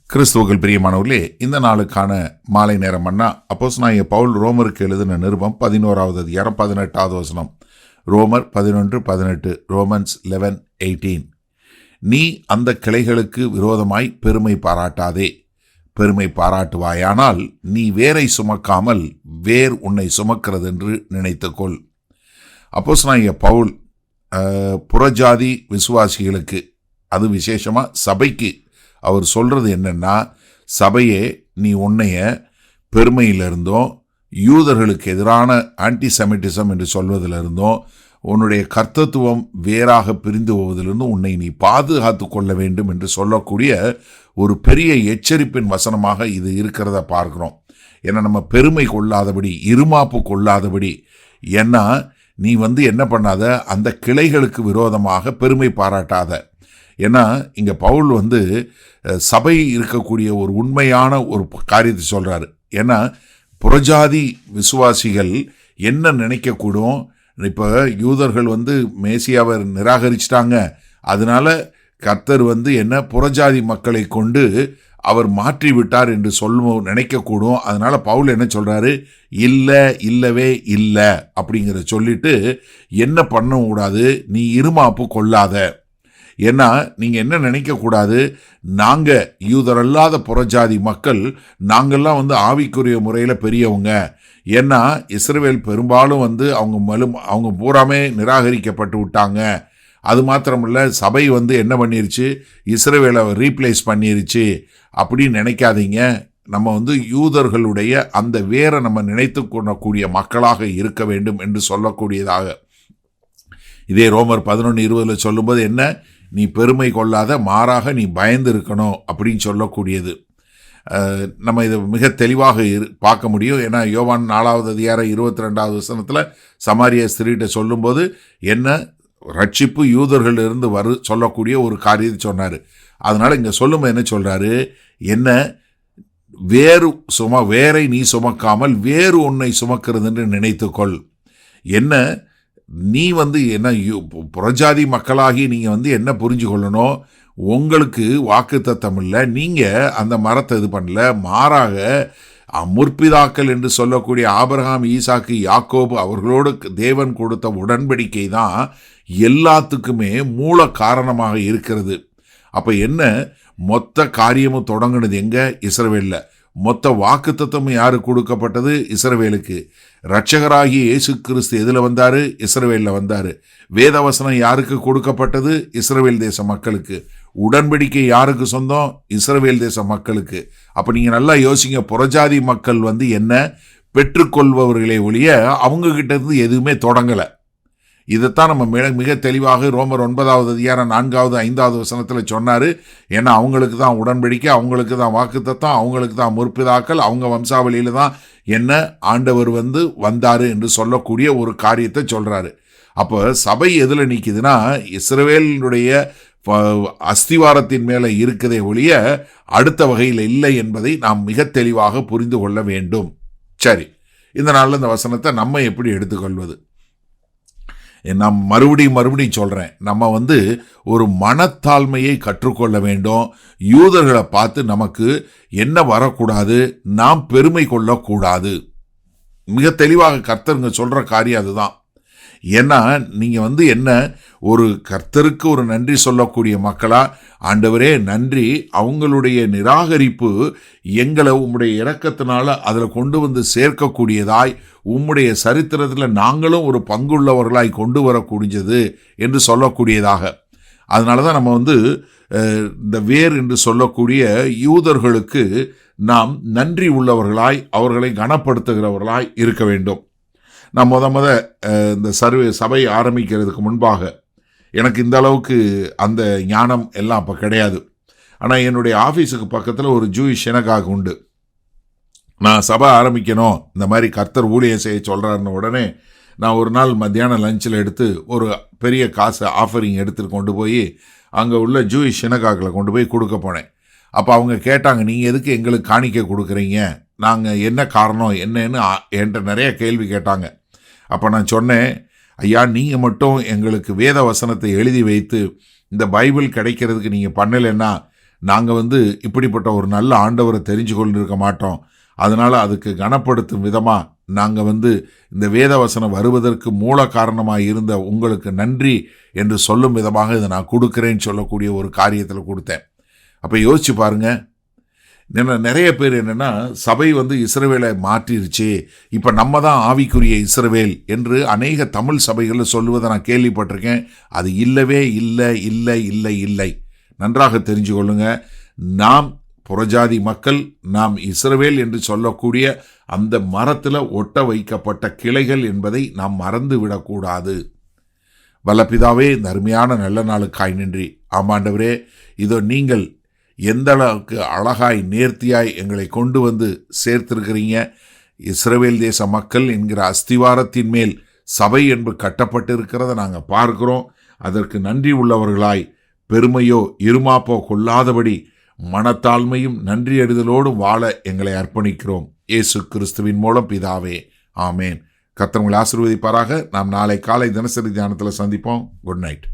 கிறிஸ்துவுக்குள் பிரியமானவர்களே, இந்த நாளுக்கான மாலை நேரம் மன்னா அப்போஸ்தலனாகிய பவுல் ரோமருக்கு எழுதின நிருபம் 11வது அதிகாரம் 18வது வசனம். ரோமர் 11:18. ரோமன்ஸ் 11:18. நீ அந்த கிளைகளுக்கு விரோதமாய் பெருமை பாராட்டாதே. பெருமை பாராட்டுவாயானால் நீ வேரை சுமக்காமல் வேர் உன்னை சுமக்கிறது என்று நினைத்துக்கொள். அப்போஸ்தலனாகிய பவுல் புறஜாதி விசுவாசிகளுக்கு, அது விசேஷமாக சபைக்கு அவர் சொல்கிறது என்னென்னா, சபையே நீ உன்னைய பெருமையிலிருந்தோம், யூதர்களுக்கு எதிரான ஆன்டிசெமிட்டிசம் என்று சொல்வதிலிருந்தோம், உன்னுடைய கர்த்தத்துவம் வேறாக பிரிந்து போவதிலிருந்தும் உன்னை நீ பாதுகாத்து கொள்ள வேண்டும் என்று சொல்லக்கூடிய ஒரு பெரிய எச்சரிப்பின் வசனமாக இது இருக்கிறத பார்க்குறோம். ஏன்னா நம்ம பெருமை கொள்ளாதபடி, இருமாப்பு கொள்ளாதபடி, ஏன்னா நீ என்ன பண்ணாத, அந்த கிளைகளுக்கு விரோதமாக பெருமை பாராட்டாத. ஏன்னா இங்கே பவுல் சபை இருக்கக்கூடிய ஒரு உண்மையான ஒரு காரியத்தை சொல்கிறாரு. ஏன்னா புறஜாதி விசுவாசிகள் என்ன நினைக்கக்கூடும், இப்போ யூதர்கள் மேசியாவை நிராகரிச்சிட்டாங்க, அதனால கர்த்தர் என்ன புறஜாதி மக்களை கொண்டு அவர் மாற்றி விட்டார் என்று நினைக்கக்கூடும். அதனால பவுல் என்ன சொல்கிறாரு, இல்லை, இல்லவே இல்லை அப்படிங்கிற சொல்லிட்டு என்ன பண்ணக்கூடாது, நீ இருமாப்பு கொள்ளாத. ஏன்னா நீங்கள் என்ன நினைக்கக்கூடாது, நாங்கள் யூதரல்லாத புறஜாதி மக்கள், நாங்கள்லாம் ஆவிக்குரிய முறையில் பெரியவங்க. ஏன்னா இஸ்ரவேல் பெரும்பாலும் அவங்க பூராமே நிராகரிக்கப்பட்டு விட்டாங்க. அது மாத்திரமில்ல, சபை என்ன பண்ணிருச்சு, இஸ்ரவேலை ரீப்ளேஸ் பண்ணிருச்சு அப்படின்னு நினைக்காதீங்க. நம்ம யூதர்களுடைய அந்த வேரை நம்ம நினைத்து கொள்ளக்கூடிய மக்களாக இருக்க வேண்டும் என்று சொல்லக்கூடியதாக. இதே ரோமர் 11:20 சொல்லும்போது என்ன, நீ பெருமை கொள்ளாத, மாறாக நீ பயந்து இருக்கணும் அப்படின்னு சொல்லக்கூடியது. நம்ம இதை மிக தெளிவாக பார்க்க முடியும். ஏன்னா யோவான் 4வது அதிகாரம் 22வது வசனத்தில் சமாரிய ஸ்திரீட்ட சொல்லும்போது என்ன, ரட்சிப்பு யூதர்கள் இருந்து சொல்லக்கூடிய ஒரு காரியத்தை சொன்னார். அதனால் இங்கே சொல்லும்போது என்ன சொல்கிறாரு, என்ன வேரை நீ சுமக்காமல் வேறு உன்னை சுமக்கிறது என்று நினைத்துக்கொள். என்ன நீ என்ன புறஜாதி மக்களாகி நீங்கள் என்ன புரிஞ்சு கொள்ளணும், உங்களுக்கு வாக்குத்தத்தம் இல்லை, நீங்கள் அந்த மரத்தை இது பண்ணல, மாறாக முற்பிதாக்கள் என்று சொல்லக்கூடிய ஆபிரகாம், ஈசாக்கு, யாக்கோபு அவர்களோடு தேவன் கொடுத்த உடன்படிக்கை தான் எல்லாத்துக்குமே மூல காரணமாக இருக்கிறது. அப்போ என்ன, மொத்த காரியமும் தொடங்கினது எங்கே, இஸ்ரவேலில். மொத்த வாக்குத்தத்தமும் யாருக்கு கொடுக்கப்பட்டது, இஸ்ரவேலுக்கு. இரட்சகராகிய இயேசு கிறிஸ்து எதில் வந்தார், இஸ்ரவேலில் வந்தார். வேதவசனம் யாருக்கு கொடுக்கப்பட்டது, இஸ்ரவேல் தேச மக்களுக்கு. உடன்படிக்கை யாருக்கு சொந்தம், இஸ்ரவேல் தேச மக்களுக்கு. அப்போ நீங்கள் நல்லா யோசிங்க, புறஜாதி மக்கள் என்ன பெற்றுக்கொள்பவர்களே ஒழிய அவங்கக்கிட்ட இருந்து எதுவுமே தொடங்கலை. இதைத்தான் நம்ம மிக தெளிவாக ரோமர் 9வது அதிகாரம் 4வது 5வது வசனத்தில் சொன்னார். ஏன்னா அவங்களுக்கு தான் உடன்படிக்கை, அவங்களுக்கு தான் வாக்குத்தத்தம், அவங்களுக்கு தான் முற்பிதாக்கள், அவங்க வம்சாவளியில் தான் என்ன ஆண்டவர் வந்தார் என்று சொல்லக்கூடிய ஒரு காரியத்தை சொல்கிறாரு. அப்போ சபை எதில் நிற்கிதுன்னா, இஸ்ரவேலினுடைய அஸ்திவாரத்தின் மேலே இருக்கதே ஒழிய அடுத்த வகையில் இல்லை என்பதை நாம் மிக தெளிவாக புரிந்து கொள்ள வேண்டும். சரி, இந்த நாளில் இந்த வசனத்தை நம்ம எப்படி எடுத்துக்கொள்வது? நான் மறுபடியும் சொல்கிறேன், நம்ம ஒரு மனத்தாழ்மையை கற்றுக்கொள்ள வேண்டும். யூதர்களை பார்த்து நமக்கு என்ன வரக்கூடாது, நாம் பெருமை கொள்ளக்கூடாது. மிக தெளிவாக கர்த்தருங்க சொல்கிற காரியம் அதுதான். ஏன்னா நீங்கள் என்ன ஒரு கர்த்தருக்கு ஒரு நன்றி சொல்லக்கூடிய மக்களா, ஆண்டவரே நன்றி, அவங்களுடைய நிராகரிப்பு எங்களை உம்முடைய இரக்கத்தினால அதில் கொண்டு சேர்க்கக்கூடியதாய், உம்முடைய சரித்திரத்தில் நாங்களும் ஒரு பங்குள்ளவர்களாய் கொண்டு வரக்கூடியது என்று சொல்லக்கூடியதாக. அதனால தான் நம்ம இந்த வேர் என்று சொல்லக்கூடிய யூதர்களுக்கு நாம் நன்றி உள்ளவர்களாய், அவர்களை கனப்படுத்துகிறவர்களாய் இருக்க வேண்டும். நான் இந்த சபை ஆரம்பிக்கிறதுக்கு முன்பாக எனக்கு இந்த அளவுக்கு அந்த ஞானம் எல்லாம் அப்போ கிடையாது. ஆனால் என்னுடைய ஆஃபீஸுக்கு பக்கத்தில் ஒரு ஜூயிஷ் சினகாக் உண்டு. நான் சபை ஆரம்பிக்கணும், இந்த மாதிரி கர்த்தர் ஊழியம் செய்ய சொல்கிறாருன்னு உடனே நான் ஒரு நாள் மத்தியானம் லஞ்சில் எடுத்து ஒரு பெரிய காசு ஆஃபரிங் எடுத்துகிட்டு கொண்டு போய் அங்கே உள்ள ஜூயிஷ் சினகாக்கில் கொண்டு போய் கொடுக்க போனேன். அப்போ அவங்க கேட்டாங்க, நீங்கள் எதுக்கு எங்களுக்கு காணிக்கை கொடுக்குறீங்க, நாங்கள் என்ன காரணம் என்னன்னு என்கிட்ட நிறைய கேள்வி கேட்டாங்க. அப்போ நான் சொன்னேன், ஐயா நீங்கள் மட்டும் எங்களுக்கு வேத வசனத்தை எழுதி வைத்து இந்த பைபிள் கிடைக்கிறதுக்கு நீங்கள் பண்ணலைன்னா நாங்கள் இப்படிப்பட்ட ஒரு நல்ல ஆண்டவரை தெரிஞ்சு கொண்டிருக்க மாட்டோம், அதனால் அதுக்கு கனப்படுத்தும் விதமாக நாங்கள் இந்த வேதவசனம் வருவதற்கு மூல காரணமாக இருந்த உங்களுக்கு நன்றி என்று சொல்லும் விதமாக இதை நான் கொடுக்குறேன்னு சொல்லக்கூடிய ஒரு காரியத்தில் கொடுத்தேன். அப்போ யோசிச்சு பாருங்க, நிறைய பேர் என்னென்னா சபை இஸ்ரவேலை மாற்றிருச்சு, இப்போ நம்ம தான் ஆவிக்குரிய இஸ்ரவேல் என்று அநேக தமிழ் சபைகளில் சொல்லுவதை நான் கேள்விப்பட்டிருக்கேன். அது இல்லவே இல்லை இல்லை இல்லை இல்லை. நன்றாக தெரிஞ்சு கொள்ளுங்க, நாம் புறஜாதி மக்கள், நாம் இஸ்ரவேல் என்று சொல்லக்கூடிய அந்த மரத்தில் ஒட்ட வைக்கப்பட்ட கிளைகள் என்பதை நாம் மறந்து விடக்கூடாது. வல்லபிதாவே, இந்த அருமையான நல்ல நாளுக்காய் நன்றி. ஆமாண்டவரே, இதோ நீங்கள் எந்த அளவுக்கு அழகாய் நேர்த்தியாய் எங்களை கொண்டு சேர்த்திருக்கிறீங்க. இஸ்ரவேல் தேச மக்கள் என்கிற அஸ்திவாரத்தின் மேல் சபை என்று கட்டப்பட்டு இருக்கிறத நாங்கள் பார்க்கிறோம். அதற்கு நன்றி உள்ளவர்களாய் பெருமையோ இருமாப்போ கொள்ளாதபடி மனத்தாழ்மையும் நன்றியறிதலோடும் வாழ எங்களை அர்ப்பணிக்கிறோம். இயேசு கிறிஸ்துவின் மூலம் பிதாவே, ஆமேன். கர்த்தர் உங்களை ஆசீர்வதிப்பாராக. நாம் நாளை காலை தினசரி தியானத்தில் சந்திப்போம். Good night.